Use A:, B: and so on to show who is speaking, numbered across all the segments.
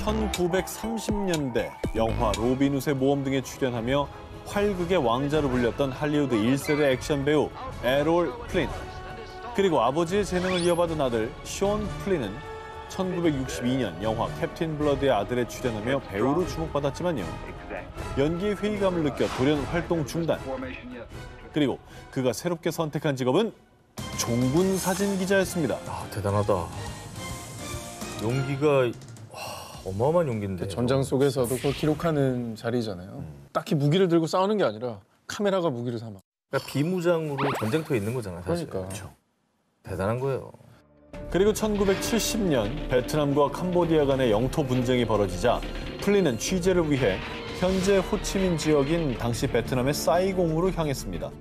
A: 1930년대 영화 로빈 훗의 모험 등에 출연하며 활극의 왕자로 불렸던 할리우드 1세대 액션 배우 에롤 플린. 그리고 아버지의 재능을 이어받은 아들 숀 플린은 1962년 영화 캡틴 블러드의 아들에 출연하며 배우로 주목받았지만요. 연기의 회의감을 느껴 돌연 활동 중단. 그리고 그가 새롭게 선택한 직업은 종군 사진 기자였습니다.
B: 아, 대단하다. 용기가 어마어마한 용기인데.
C: 전장 속에서도 그걸 기록하는 자리잖아요. 딱히 무기를 들고 싸우는 게 아니라 카메라가 무기를 삼아.
B: 그러니까 비무장으로 전쟁터에 있는 거잖아, 사실.
C: 그러니까.
B: 그렇죠. 대단한 거예요.
A: 그리고 1970년 베트남과 캄보디아 간의 영토 분쟁이 벌어지자 플린은 취재를 위해 현재 호치민 지역인 당시 베트남의 사이공으로 향했습니다.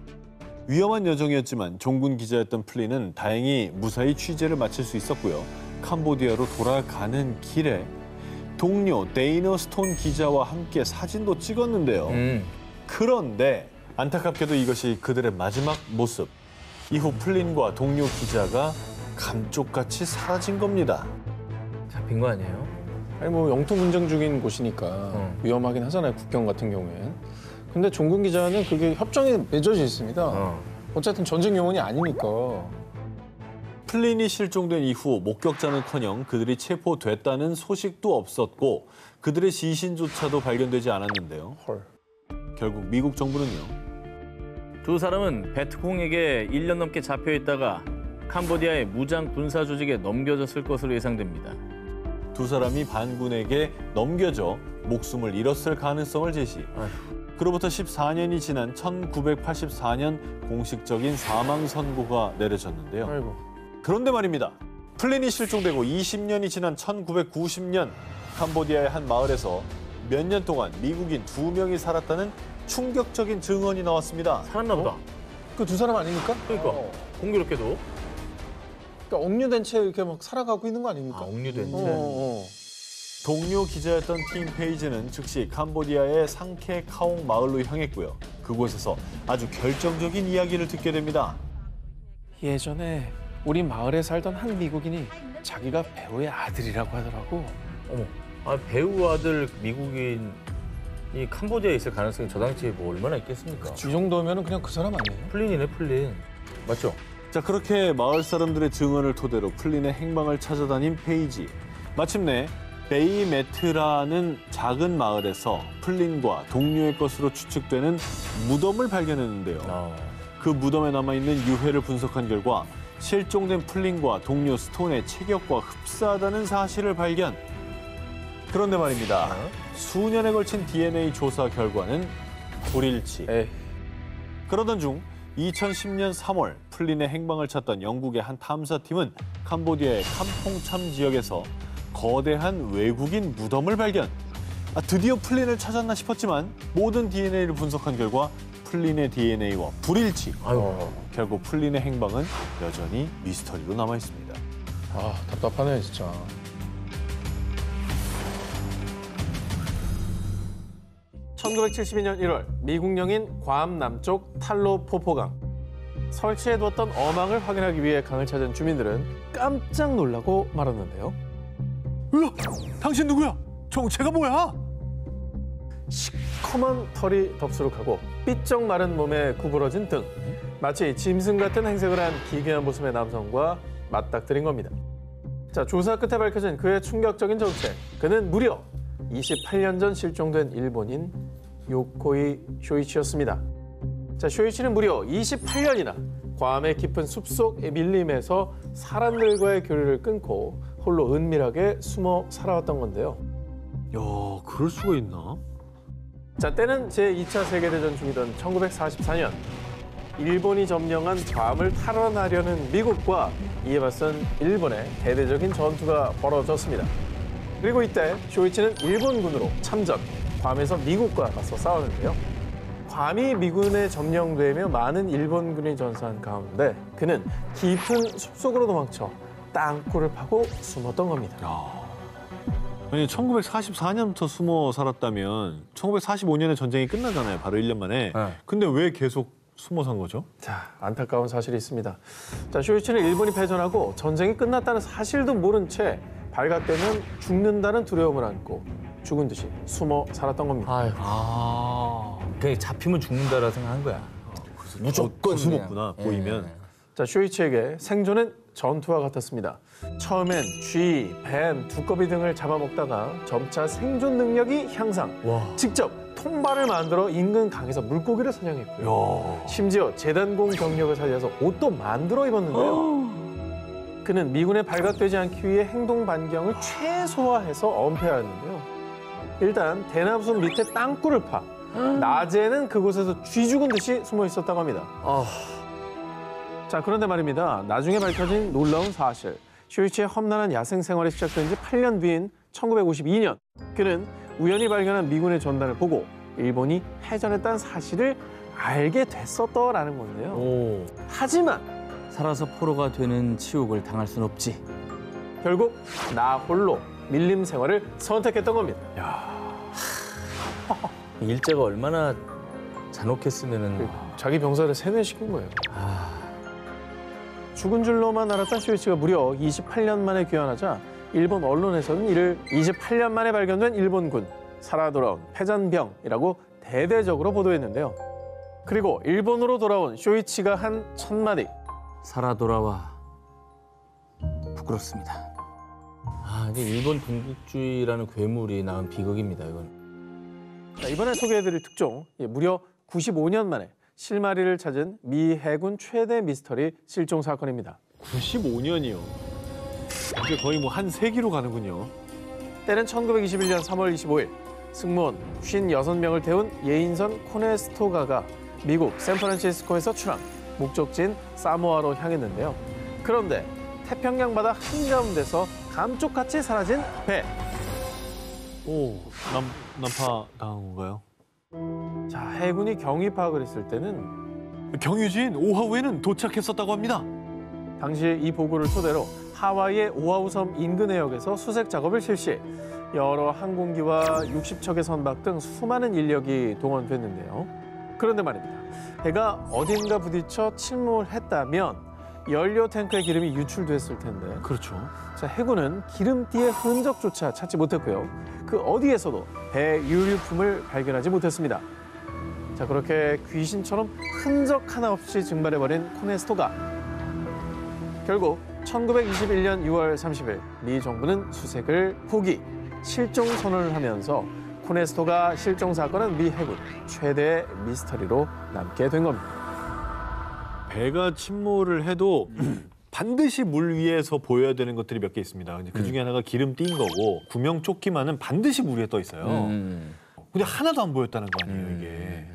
A: 위험한 여정이었지만 종군 기자였던 플린은 다행히 무사히 취재를 마칠 수 있었고요. 캄보디아로 돌아가는 길에 동료 데이너 스톤 기자와 함께 사진도 찍었는데요. 그런데 안타깝게도 이것이 그들의 마지막 모습. 이후 플린과 동료 기자가 감쪽같이 사라진 겁니다.
B: 잡힌 거 아니에요?
C: 아니 뭐 영토 분쟁 중인 곳이니까 위험하긴 하잖아요. 국경 같은 경우엔. 근데 종군 기자는 그게 협정에 맺어져 있습니다. 어쨌든 전쟁 영혼이 아니니까.
A: 플린이 실종된 이후 목격자는커녕 그들이 체포됐다는 소식도 없었고 그들의 시신조차도 발견되지 않았는데요.
C: 헐.
A: 결국 미국 정부는요.
B: 두 사람은 베트콩에게 1년 넘게 잡혀 있다가 캄보디아의 무장 군사 조직에 넘겨졌을 것으로 예상됩니다.
A: 두 사람이 반군에게 넘겨져 목숨을 잃었을 가능성을 제시. 그로부터 14년이 지난 1984년 공식적인 사망 선고가 내려졌는데요.
C: 아이고.
A: 그런데 말입니다. 플린이 실종되고 20년이 지난 1990년 캄보디아의 한 마을에서 몇 년 동안 미국인 2명이 살았다는 충격적인 증언이 나왔습니다.
B: 살았나 보다.
C: 그 두 사람 아닙니까?
B: 그러니까 공교롭게도.
C: 그러니까 억류된 채 이렇게 막 살아가고 있는 거 아닙니까?
B: 억류된 채.
A: 동료 기자였던 팀 페이지는 즉시 캄보디아의 상케카옹 마을로 향했고요. 그곳에서 아주 결정적인 이야기를 듣게 됩니다.
C: 예전에 우리 마을에 살던 한 미국인이 자기가 배우의 아들이라고 하더라고.
B: 어머, 아, 배우 아들 미국인이 캄보디아에 있을 가능성이 저 당시에 뭐 얼마나 있겠습니까?
C: 이 정도면 그냥 그 사람 아니에요?
B: 플린이네, 플린. 맞죠?
A: 자, 그렇게 마을 사람들의 증언을 토대로 플린의 행방을 찾아다닌 페이지. 마침내 베이메트라는 작은 마을에서 플린과 동료의 것으로 추측되는 무덤을 발견했는데요. 그 무덤에 남아있는 유해를 분석한 결과 실종된 플린과 동료 스톤의 체격과 흡사하다는 사실을 발견. 그런데 말입니다. 수년에 걸친 DNA 조사 결과는 불일치. 그러던 중 2010년 3월 플린의 행방을 찾던 영국의 한 탐사팀은 캄보디아의 캄퐁참 지역에서 거대한 외국인 무덤을 발견. 드디어 플린을 찾았나 싶었지만 모든 DNA를 분석한 결과 플린의 DNA와 불일치. 결국 플린의 행방은 여전히 미스터리로 남아 있습니다.
C: 아, 답답하네 진짜. (1972년 1월) 미국 영인 괌 남쪽 탈로 포포강. 설치해두었던 어망을 확인하기 위해 강을 찾은 주민들은 깜짝 놀라고 말았는데요.
A: 으아! 당신 누구야? 정체가 뭐야?
C: 시커먼 털이 덥수룩하고 삐쩍 마른 몸에 구부러진 등, 마치 짐승 같은 행색을 한 기괴한 모습의 남성과 맞닥뜨린 겁니다. 자, 조사 끝에 밝혀진 그의 충격적인 정체. 그는 무려 28년 전 실종된 일본인 요코이 쇼이치였습니다. 자, 쇼이치는 무려 28년이나 괌의 깊은 숲속 밀림에서 사람들과의 교류를 끊고 홀로 은밀하게 숨어 살아왔던 건데요.
A: 야, 그럴 수가 있나?
C: 자, 때는 제2차 세계대전 중이던 1944년. 일본이 점령한 괌을 탈환하려는 미국과 이에 맞선 일본의 대대적인 전투가 벌어졌습니다. 그리고 이때 쇼이치는 일본군으로 참전, 괌에서 미국과 맞서 싸우는데요. 괌이 미군에 점령되며 많은 일본군이 전사한 가운데 그는 깊은 숲속으로 도망쳐 땅굴을 파고 숨었던 겁니다.
A: 아니, 1944년부터 숨어 살았다면 1945년에 전쟁이 끝나잖아요. 바로 1년 만에. 근데 왜 계속 숨어 산 거죠?
C: 자, 안타까운 사실이 있습니다. 자, 쇼이치는 일본이 패전하고 전쟁이 끝났다는 사실도 모른 채 발각되면 죽는다는 두려움을 안고 죽은 듯이 숨어 살았던 겁니다.
B: 아유, 그냥 잡히면 죽는다라 생각한 거야. 무조건
A: 숨었구나,
B: 그냥.
A: 보이면.
C: 자, 쇼이치에게 생존은 전투와 같았습니다. 처음엔 쥐, 뱀, 두꺼비 등을 잡아먹다가 점차 생존 능력이 향상.
B: 와.
C: 직접 통발을 만들어 인근 강에서 물고기를 사냥했고요. 심지어 재단공 경력을 살려서 옷도 만들어 입었는데요. 그는 미군에 발각되지 않기 위해 행동 반경을 최소화해서 엄폐하였는데요. 일단 대나무숲 밑에 땅굴을 파 낮에는 그곳에서 쥐 죽은 듯이 숨어 있었다고 합니다. 자, 그런데 말입니다. 나중에 밝혀진 놀라운 사실. 쇼이치의 험난한 야생 생활이 시작된 지 8년 뒤인 1952년 그는 우연히 발견한 미군의 전단을 보고 일본이 패전했다는 사실을 알게 됐었더라는 건데요.
B: 오.
C: 하지만
B: 살아서 포로가 되는 치욕을 당할 순 없지.
C: 결국 나 홀로 밀림 생활을 선택했던 겁니다.
B: 일제가 얼마나 잔혹했으면은.
C: 자기 병사를 세뇌시킨 거예요. 죽은 줄로만 알았던 쇼이치가 무려 28년 만에 귀환하자 일본 언론에서는 이를 28년 만에 발견된 일본군, 살아 돌아온 패잔병이라고 대대적으로 보도했는데요. 그리고 일본으로 돌아온 쇼이치가 한 첫마디.
B: 살아 돌아와 부끄럽습니다. 이게 일본 군국주의라는 괴물이 낳은 비극입니다, 이건.
C: 자, 이번에 소개해드릴 특종, 무려 95년 만에 실마리를 찾은 미 해군 최대 미스터리 실종 사건입니다.
A: 95년이요. 이제 거의 뭐 한 세기로 가는군요.
C: 때는 1921년 3월 25일 승무원 56명을 태운 예인선 코네스토가가 미국 샌프란시스코에서 출항, 목적지인 사모아로 향했는데요. 그런데 태평양 바다 한가운데서 감쪽같이 사라진 배.
A: 난파 당한 건가요?
C: 자, 해군이 경위 파악을 했을 때는
A: 경유지인 오하우에는 도착했었다고 합니다.
C: 당시 이 보고를 토대로 하와이의 오아후 섬 인근 해역에서 수색 작업을 실시. 여러 항공기와 60척의 선박 등 수많은 인력이 동원됐는데요. 그런데 말입니다. 배가 어딘가 부딪혀 침몰했다면 연료 탱크의 기름이 유출됐을 텐데.
A: 그렇죠.
C: 자, 해군은 기름띠의 흔적조차 찾지 못했고요. 그 어디에서도 배 유류품을 발견하지 못했습니다. 자, 그렇게 귀신처럼 흔적 하나 없이 증발해버린 코네스토가. 결국 1921년 6월 30일 미 정부는 수색을 포기, 실종 선언을 하면서 코네스토가 실종 사건은 미 해군 최대의 미스터리로 남게 된 겁니다.
A: 배가 침몰을 해도 반드시 물 위에서 보여야 되는 것들이 몇 개 있습니다. 그 중에 하나가 기름 띈 거고 구명조끼만은 반드시 물 위에 떠 있어요. 근데 하나도 안 보였다는 거 아니에요, 이게.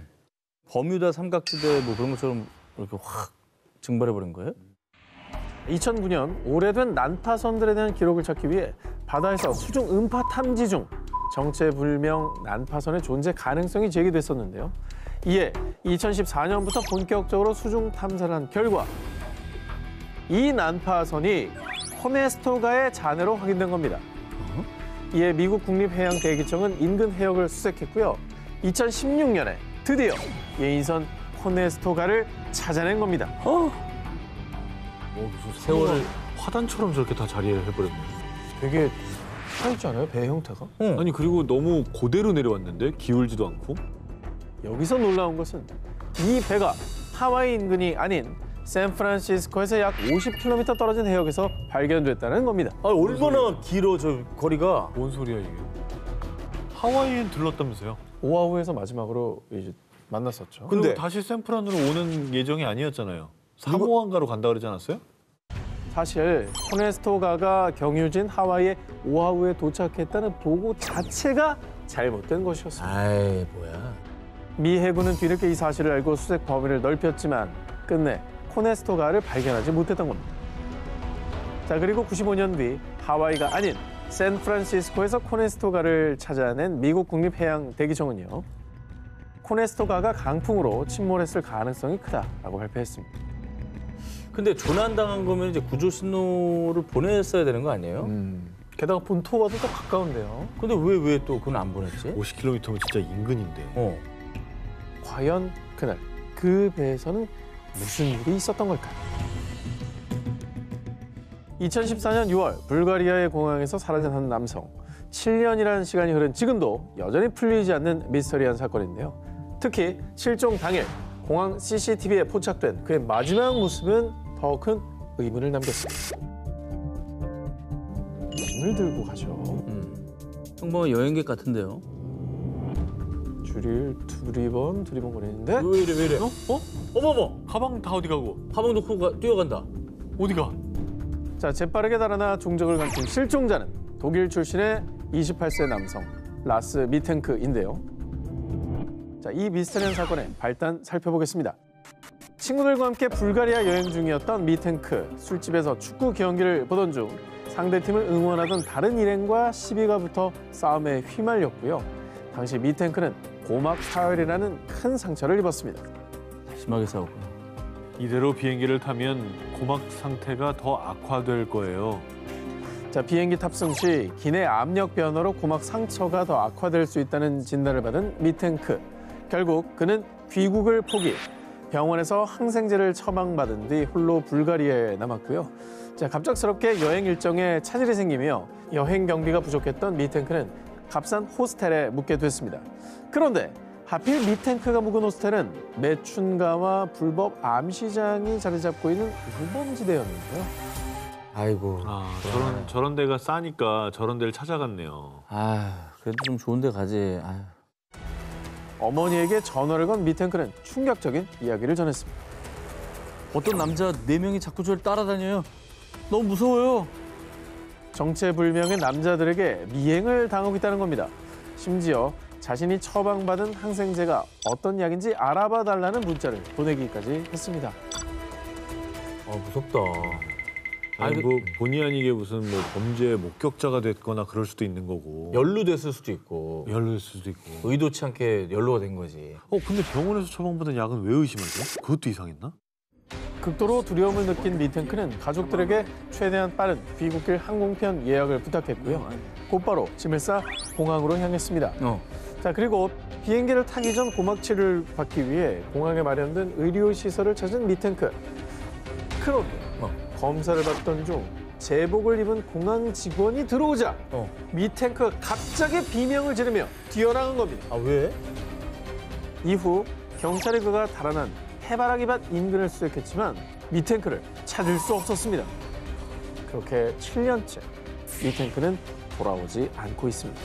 B: 버뮤다 삼각지대 뭐 그런 것처럼 이렇게 확 증발해버린 거예요?
C: 2009년 오래된 난파선들에 대한 기록을 찾기 위해 바다에서 수중 음파 탐지 중 정체불명 난파선의 존재 가능성이 제기됐었는데요. 이에 2014년부터 본격적으로 수중 탐사를 한 결과 이 난파선이 코네스토가의 잔해로 확인된 겁니다. 이에 미국 국립해양대기청은 인근 해역을 수색했고요. 2016년에 드디어 예인선 코네스토가를 찾아낸 겁니다.
A: 무슨
B: 세월을
A: 화단처럼 저렇게 다 자리를 해버렸네.
C: 되게 살지 않아요? 배 형태가?
A: 아니 그리고 너무 그대로 내려왔는데 기울지도 않고.
C: 여기서 놀라운 것은 이 배가 하와이 인근이 아닌 샌프란시스코에서 약 50km 떨어진 해역에서 발견됐다는 겁니다.
B: 얼마나 길어 저 거리가?
A: 뭔 소리야 이게. 하와이엔 들렀다면서요?
C: 오아후에서 마지막으로 이제 만났었죠.
A: 근데 다시 샌프란으로 오는 예정이 아니었잖아요. 사모안가로 간다 그러지 않았어요?
C: 사실 코네스토가가 경유진 하와이의 오아후에 도착했다는 보고 자체가 잘못된 것이었습니다.
B: 아이 뭐야.
C: 미 해군은 뒤늦게 이 사실을 알고 수색 범위를 넓혔지만 끝내 코네스토가를 발견하지 못했던 겁니다. 자, 그리고 95년 뒤 하와이가 아닌 샌프란시스코에서 코네스토가를 찾아낸 미국 국립해양대기청은요. 코네스토가가 강풍으로 침몰했을 가능성이 크다라고 발표했습니다.
B: 근데 조난당한 거면 이제 구조 신호를 보냈어야 되는 거 아니에요?
C: 게다가 본토와도 더 가까운데요.
B: 근데 왜 또 그건 안 보냈지?
A: 50km면 진짜 인근인데.
C: 과연 그날 그 배에서는 무슨 일이 있었던 걸까요? 2014년 6월 불가리아의 공항에서 사라진 한 남성. 7년이라는 시간이 흐른 지금도 여전히 풀리지 않는 미스터리한 사건인데요. 특히 실종 당일 공항 CCTV에 포착된 그의 마지막 모습은 더 큰 의문을 남겼습니다. 짐을 들고 가죠.
B: 평범한 여행객 같은데요.
C: 줄을 두리번 거리는데
B: 왜 이래? 어머머!
A: 가방 다 어디 가고?
B: 가방 놓고 뛰어간다.
A: 어디가?
C: 자, 재빠르게 달아나 종적을 감춘 실종자는 독일 출신의 28세 남성 라스 미텐크인데요. 자, 이 미스터리한 사건의 발단 살펴보겠습니다. 친구들과 함께 불가리아 여행 중이었던 미텐크. 술집에서 축구 경기를 보던 중 상대팀을 응원하던 다른 일행과 시비가 붙어 싸움에 휘말렸고요. 당시 미텐크는 고막 파열이라는 큰 상처를 입었습니다.
B: 심하게 싸웠구나.
A: 이대로 비행기를 타면 고막 상태가 더 악화될 거예요.
C: 자, 비행기 탑승 시 기내 압력 변화로 고막 상처가 더 악화될 수 있다는 진단을 받은 미텐크. 결국 그는 귀국을 포기, 병원에서 항생제를 처방받은 뒤 홀로 불가리아에 남았고요. 자, 갑작스럽게 여행 일정에 차질이 생기며 여행 경비가 부족했던 미텐크는 값싼 호스텔에 묵게 됐습니다. 그런데 하필 미텐크가 묵은 호스텔은 매춘가와 불법 암시장이 자리 잡고 있는 우범지대였는데요.
B: 아이고.
A: 저런 데가 싸니까 저런 데를 찾아갔네요.
B: 그래도 좀 좋은 데 가지.
C: 어머니에게 전화를 건 미텐크는 충격적인 이야기를 전했습니다.
B: 어떤 남자 4명이 자꾸 저를 따라다녀요. 너무 무서워요.
C: 정체불명의 남자들에게 미행을 당하고 있다는 겁니다. 심지어 자신이 처방받은 항생제가 어떤 약인지 알아봐 달라는 문자를 보내기까지 했습니다.
B: 무섭다.
A: 아니 뭐 본의 아니게 무슨 뭐 범죄 목격자가 됐거나 그럴 수도 있는 거고.
B: 연루됐을 수도 있고
A: 연루될 수도 있고.
B: 의도치 않게 연루가 된 거지.
A: 근데 병원에서 처방받은 약은 왜 의심하죠? 그것도 이상했나?
C: 극도로 두려움을 느낀 미텐크는 가족들에게 최대한 빠른 귀국길 항공편 예약을 부탁했고요. 곧바로 짐을 싸 공항으로 향했습니다. 자, 그리고 비행기를 타기 전 고막 치료를 받기 위해 공항에 마련된 의료시설을 찾은 미텐크. 그런데 검사를 받던 중 제복을 입은 공항 직원이 들어오자 미텐크가 갑자기 비명을 지르며 뛰어나간 겁니다.
B: 왜?
C: 이후 경찰이 그가 달아난 해바라기 밭 인근을 수색했지만 미텐크를 찾을 수 없었습니다. 그렇게 7년째 미텐크는 돌아오지 않고 있습니다.